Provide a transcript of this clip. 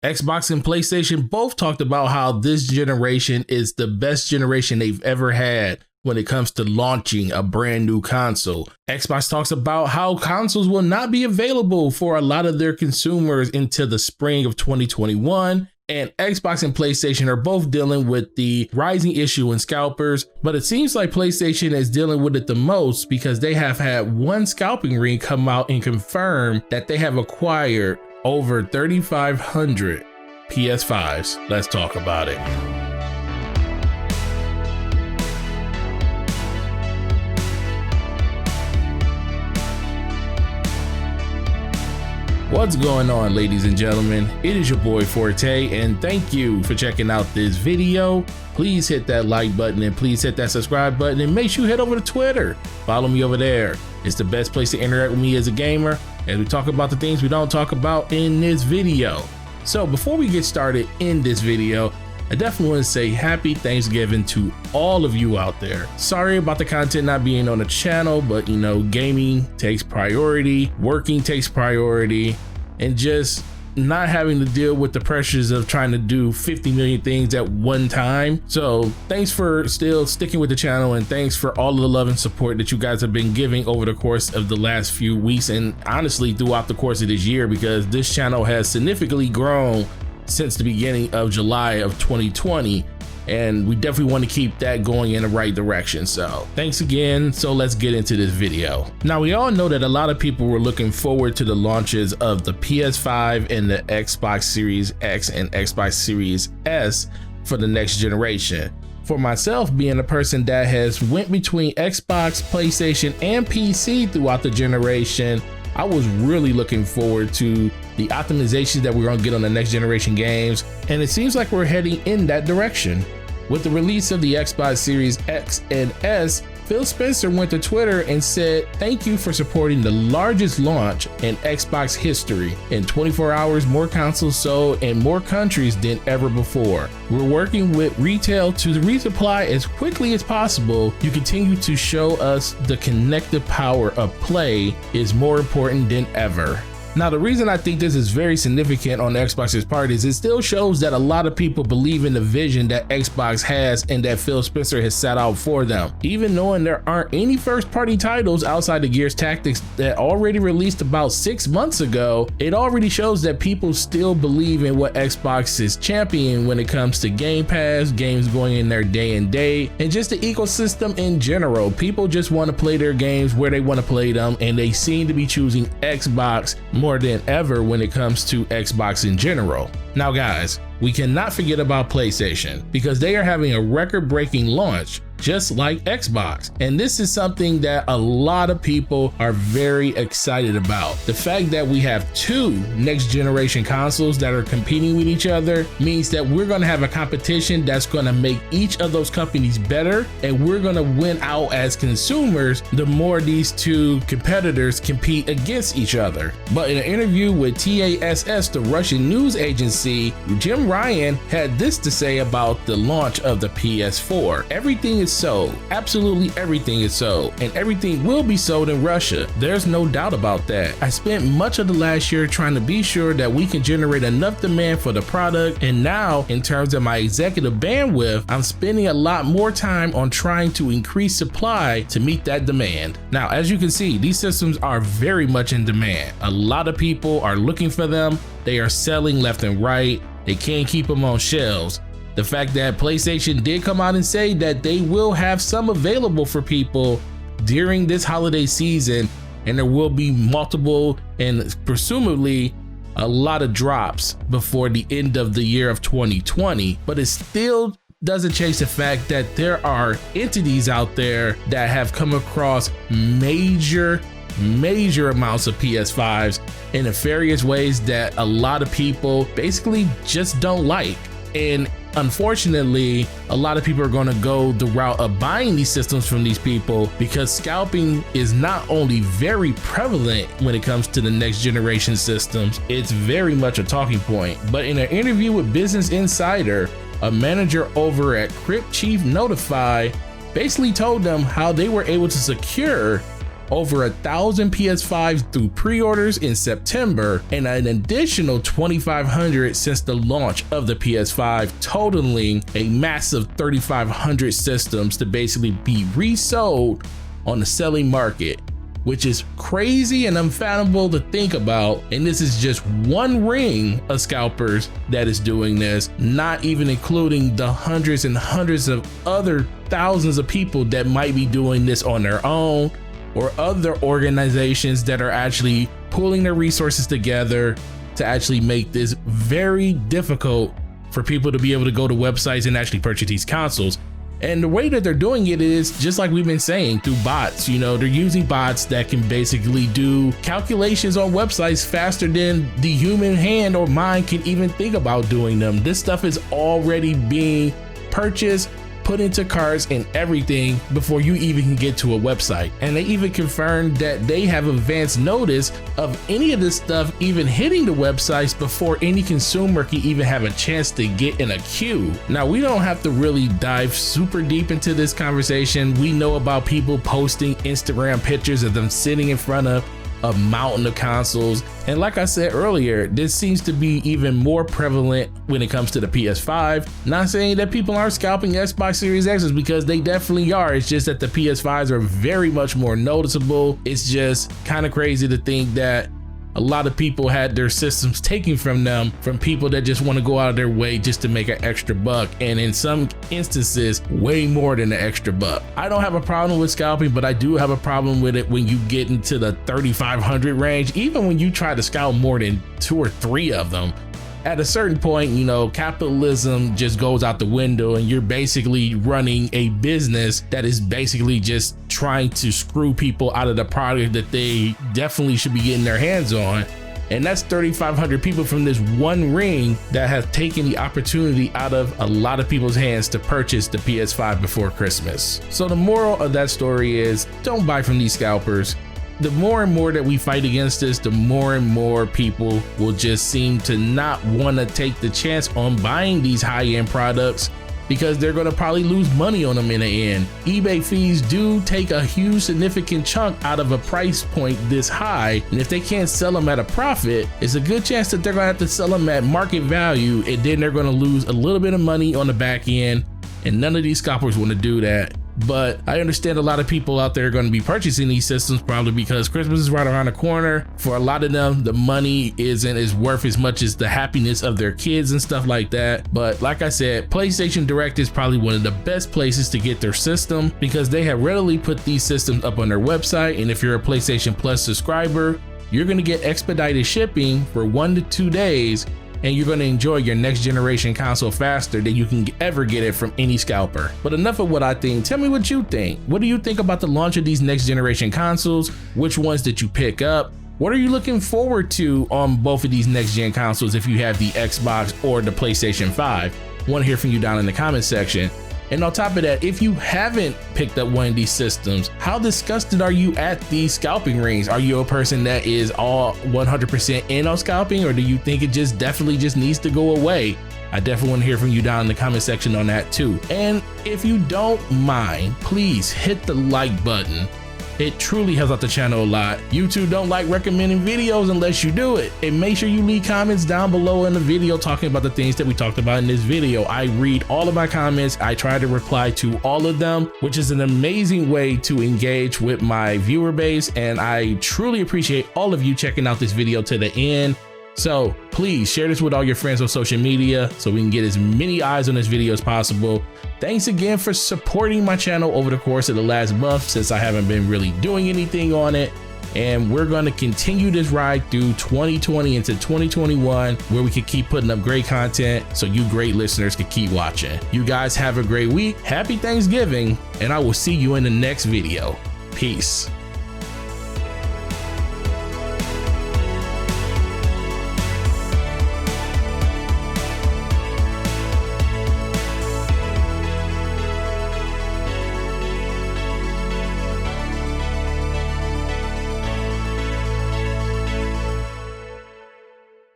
Xbox and PlayStation both talked about how this generation is the best generation they've ever had when it comes to launching a brand new console. Xbox talks about how consoles will not be available for a lot of their consumers until the spring of 2021. And Xbox and PlayStation are both dealing with the rising issue in Scalpers, but it seems like PlayStation is dealing with it the most because they have had one scalping ring come out and confirm that they have acquired over 3,500 PS5s. Let's talk about it. What's going on, ladies and gentlemen? It is your boy Forte, and thank you for checking out this video. Please hit that like button and please hit that subscribe button, and make sure you head over to Twitter. Follow me over there. It's the best place to interact with me as a gamer, as we talk about the things we don't talk about in this video. So before we get started in this video, I definitely want to say happy Thanksgiving to all of you out there. Sorry about the content not being on the channel, but you know, gaming takes priority, working takes priority, and just not having to deal with the pressures of trying to do 50 million things at one time. So thanks for still sticking with the channel, and thanks for all of the love and support that you guys have been giving over the course of the last few weeks, and honestly throughout the course of this year, because this channel has significantly grown since the beginning of July of 2020, and we definitely want to keep that going in the right direction. So thanks again. So let's get into this video. Now, we all know that a lot of people were looking forward to the launches of the PS5 and the Xbox Series X and Xbox Series S for the next generation. For myself, being a person that has went between Xbox, PlayStation, and PC throughout the generation, I was really looking forward to the optimizations that we're going to get on the next generation games, and it seems like we're heading in that direction. With the release of the Xbox Series X and S, Phil Spencer went to Twitter and said, "Thank you for supporting the largest launch in Xbox history. In 24 hours, more consoles sold in more countries than ever before. We're working with retail to resupply as quickly as possible. You continue to show us the connective power of play is more important than ever." Now, the reason I think this is very significant on Xbox's part is it still shows that a lot of people believe in the vision that Xbox has and that Phil Spencer has set out for them. Even knowing there aren't any first-party titles outside of Gears Tactics that already released about 6 months ago, it already shows that people still believe in what Xbox is championing when it comes to Game Pass, games going in there day and day, and just the ecosystem in general. People just want to play their games where they want to play them, and they seem to be choosing Xbox more than ever when it comes to Xbox in general. Now guys, we cannot forget about PlayStation because they are having a record-breaking launch just like Xbox, and this is something that a lot of people are very excited about. The fact that we have two next generation consoles that are competing with each other means that we're going to have a competition that's going to make each of those companies better, and we're going to win out as consumers the more these two competitors compete against each other. But in an interview with TASS, the Russian news agency, Jim Ryan had this to say about the launch of the PS4. "Everything is sold. Absolutely everything is sold, and everything will be sold in Russia. There's no doubt about that. I spent much of the last year trying to be sure that we can generate enough demand for the product, and now in terms of my executive bandwidth, I'm spending a lot more time on trying to increase supply to meet that demand." Now, as you can see, these systems are very much in demand. A lot of people are looking for them. They are selling left and right. They can't keep them on shelves. The fact that PlayStation did come out and say that they will have some available for people during this holiday season, and there will be multiple and presumably a lot of drops before the end of the year of 2020, but it still doesn't change the fact that there are entities out there that have come across major amounts of PS5s in nefarious ways that a lot of people basically just don't like. And unfortunately, a lot of people are going to go the route of buying these systems from these people because scalping is not only very prevalent when it comes to the next generation systems, it's very much a talking point. But in an interview with Business Insider, a manager over at Crypt Chief Notify basically told them how they were able to secure over 1,000 PS5s through pre-orders in September and an additional 2,500 since the launch of the PS5, totaling a massive 3,500 systems to basically be resold on the selling market, which is crazy and unfathomable to think about. And this is just one ring of scalpers that is doing this, not even including the hundreds and hundreds of other thousands of people that might be doing this on their own, or other organizations that are actually pulling their resources together to actually make this very difficult for people to be able to go to websites and actually purchase these consoles. And the way that they're doing it is just like we've been saying, through bots. You know, they're using bots that can basically do calculations on websites faster than the human hand or mind can even think about doing them. This stuff is already being purchased, put into carts and everything before you even can get to a website. And they even confirmed that they have advance notice of any of this stuff even hitting the websites before any consumer can even have a chance to get in a queue. Now, we don't have to really dive super deep into this conversation. We know about people posting Instagram pictures of them sitting in front of a mountain of consoles. And like I said earlier, this seems to be even more prevalent when it comes to the PS5. Not saying that people aren't scalping Xbox Series X's, because they definitely are. It's just that the PS5s are very much more noticeable. It's just kind of crazy to think that a lot of people had their systems taken from them from people that just want to go out of their way just to make an extra buck, and in some instances way more than an extra buck. I don't have a problem with scalping, but I do have a problem with it when you get into the 3,500 range. Even when you try to scalp more than 2 or 3 of them, at a certain point, you know, capitalism just goes out the window, and you're basically running a business that is basically just trying to screw people out of the product that they definitely should be getting their hands on. And that's 3,500 people from this one ring that have taken the opportunity out of a lot of people's hands to purchase the PS5 before Christmas. So the moral of that story is, don't buy from these scalpers. The more and more that we fight against this, the more and more people will just seem to not want to take the chance on buying these high-end products, because they're going to probably lose money on them in the end. eBay fees do take a huge significant chunk out of a price point this high, and if they can't sell them at a profit, it's a good chance that they're going to have to sell them at market value, and then they're going to lose a little bit of money on the back end, and none of these scalpers want to do that. But I understand a lot of people out there are going to be purchasing these systems, probably because Christmas is right around the corner. For a lot of them, the money isn't as worth as much as the happiness of their kids and stuff like that. But like I said, PlayStation Direct is probably one of the best places to get their system, because they have readily put these systems up on their website. And if you're a PlayStation Plus subscriber, you're going to get expedited shipping for 1 to 2 days, and you're going to enjoy your next generation console faster than you can ever get it from any scalper. But enough of what I think. Tell me what you think. What do you think about the launch of these next generation consoles? Which ones did you pick up? What are you looking forward to on both of these next gen consoles if you have the Xbox or the PlayStation 5? I want to hear from you down in the comment section. And on top of that, if you haven't picked up one of these systems, how disgusted are you at these scalping rings? Are you a person that is all 100% in on scalping, or do you think it just definitely just needs to go away? I definitely want to hear from you down in the comment section on that too. And if you don't mind, please hit the like button. It truly helps out the channel a lot. YouTube don't like recommending videos unless you do it. And make sure you leave comments down below in the video talking about the things that we talked about in this video. I read all of my comments. I try to reply to all of them, which is an amazing way to engage with my viewer base. And I truly appreciate all of you checking out this video to the end. So please share this with all your friends on social media so we can get as many eyes on this video as possible. Thanks again for supporting my channel over the course of the last month, since I haven't been really doing anything on it. And we're going to continue this ride through 2020 into 2021, where we can keep putting up great content so you great listeners can keep watching. You guys have a great week. Happy Thanksgiving, and I will see you in the next video. Peace.